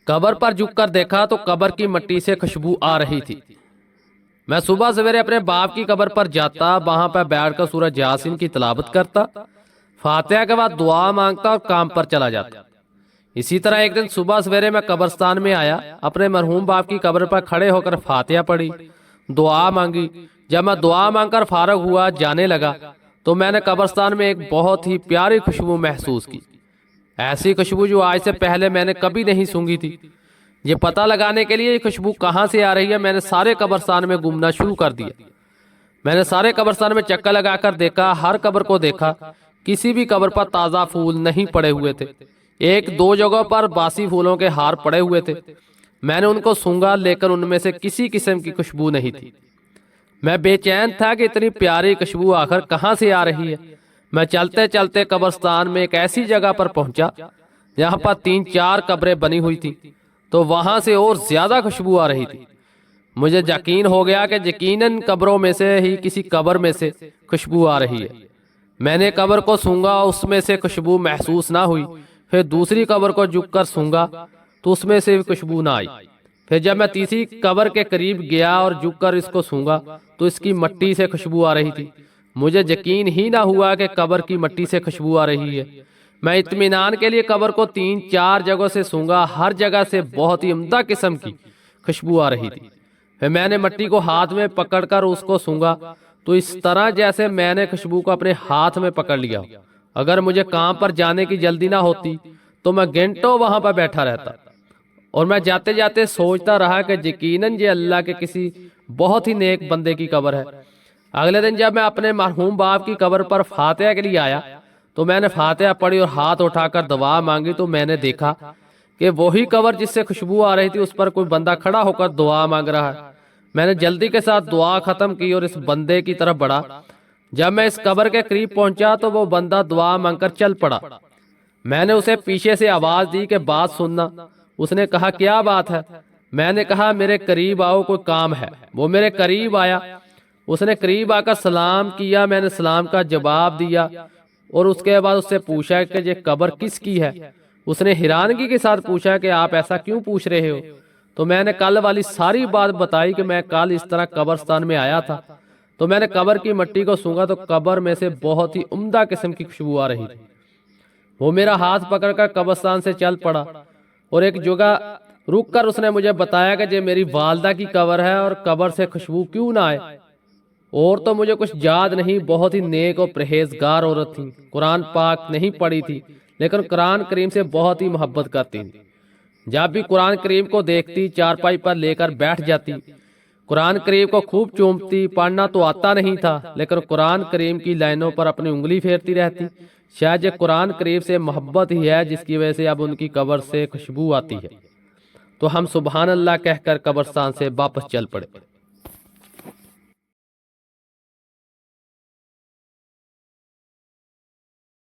قبر پر جھک کر دیکھا تو قبر کی مٹی سے خوشبو آ رہی تھی۔ میں صبح سویرے اپنے باپ کی قبر پر جاتا، وہاں پر بیٹھ کر سورہ یاسین کی تلاوت کرتا، فاتحہ کے بعد دعا مانگتا اور کام پر چلا جاتا۔ اسی طرح ایک دن صبح سویرے میں قبرستان میں آیا، اپنے مرحوم باپ کی قبر پر کھڑے ہو کر فاتحہ پڑھی، دعا مانگی۔ جب میں دعا مانگ کر فارغ ہوا جانے لگا تو میں نے قبرستان میں ایک بہت ہی پیاری خوشبو محسوس کی، ایسی خوشبو جو آج سے پہلے میں نے کبھی نہیں سونگھی تھی۔ یہ پتہ لگانے کے لیے یہ خوشبو کہاں سے آ رہی ہے، میں نے سارے قبرستان میں گھومنا شروع کر دیا۔ میں نے سارے قبرستان میں چکر لگا کر دیکھا، ہر قبر کو دیکھا، کسی بھی قبر پر تازہ پھول نہیں پڑے ہوئے تھے، ایک دو جگہوں پر باسی پھولوں کے ہار پڑے ہوئے تھے۔ میں نے ان کو سونگا لیکن ان میں سے کسی قسم کی خوشبو نہیں تھی۔ میں بے چین تھا کہ اتنی پیاری خوشبو آخر کہاں سے آ رہی ہے۔ میں چلتے چلتے قبرستان میں ایک ایسی جگہ پر پہنچا جہاں پر 3-4 قبریں بنی ہوئی تھی، تو وہاں سے اور زیادہ خوشبو آ رہی تھی۔ مجھے یقین ہو گیا کہ یقیناً قبروں میں سے ہی کسی قبر میں سے خوشبو آ رہی ہے۔ میں نے قبر کو سونگا، اس میں سے خوشبو محسوس نہ ہوئی۔ پھر دوسری قبر کو جھک کر سونگا تو اس میں سے بھی خوشبو نہ آئی۔ پھر جب میں تیسری قبر کے قریب گیا اور جھک کر اس کو سونگا تو اس کی مٹی سے خوشبو آ رہی تھی۔ مجھے یقین ہی نہ ہوا کہ قبر کی مٹی سے خوشبو آ رہی ہے۔ میں اطمینان کے لیے قبر کو 3-4 جگہوں سے سونگا، ہر جگہ سے بہت ہی عمدہ قسم کی خوشبو آ رہی تھی۔ پھر میں نے مٹی کو ہاتھ میں پکڑ کر اس کو سونگا تو اس طرح جیسے میں نے خوشبو کو اپنے ہاتھ میں پکڑ لیا ہو۔ اگر مجھے کام پر جانے کی جلدی نہ ہوتی تو میں گھنٹوں وہاں پر بیٹھا رہتا، اور میں جاتے جاتے سوچتا رہا کہ یقیناً یہ اللہ کے کسی بہت ہی نیک بندے کی قبر ہے۔ اگلے دن جب میں اپنے مرحوم باپ کی قبر پر فاتحہ کے لیے آیا تو میں نے فاتحہ پڑھی اور ہاتھ اٹھا کر دعا مانگی تو میں نے دیکھا کہ وہی قبر جس سے خوشبو آ رہی تھی اس پر کوئی بندہ کھڑا ہو کر دعا مانگ رہا ہے۔ میں نے جلدی کے ساتھ دعا ختم کی اور اس بندے کی طرف بڑھا۔ جب میں اس قبر کے قریب پہنچا تو وہ بندہ دعا مانگ کر چل پڑا۔ میں نے اسے پیچھے سے آواز دی کہ بات سننا۔ اس نے کہا کیا بات ہے؟ میں نے کہا میرے قریب آؤ، کوئی کام ہے۔ وہ میرے قریب آیا، اس نے قریب آ کر سلام کیا، میں نے سلام کا جواب دیا اور اس کے بعد اس سے پوچھا کہ یہ قبر کس کی ہے۔ اس نے حیرانگی کے ساتھ پوچھا کہ آپ ایسا کیوں پوچھ رہے ہو؟ تو میں نے کل والی ساری بات بتائی کہ میں کل اس طرح قبرستان میں آیا تھا تو میں نے قبر کی مٹی کو سونگا تو قبر میں سے بہت ہی عمدہ قسم کی خوشبو آ رہی تھی۔ وہ میرا ہاتھ پکڑ کر قبرستان سے چل پڑا اور ایک جگہ رک کر اس نے مجھے بتایا کہ یہ میری والدہ کی قبر ہے اور قبر سے خوشبو کیوں نہ آئے۔ اور تو مجھے کچھ یاد نہیں، بہت ہی نیک اور پرہیزگار عورت تھی، قرآن پاک نہیں پڑھی تھی لیکن قرآن کریم سے بہت ہی محبت کرتی تھی۔ جب بھی قرآن کریم کو دیکھتی چارپائی پر لے کر بیٹھ جاتی، قرآن کریم کو خوب چومتی۔ پڑھنا تو آتا نہیں تھا لیکن قرآن کریم کی لائنوں پر اپنی انگلی پھیرتی رہتی۔ شاید یہ قرآن کریم سے محبت ہی ہے جس کی وجہ سے اب ان کی قبر سے خوشبو آتی ہے۔ تو ہم سبحان اللہ کہہ کر قبرستان سے واپس چل پڑے۔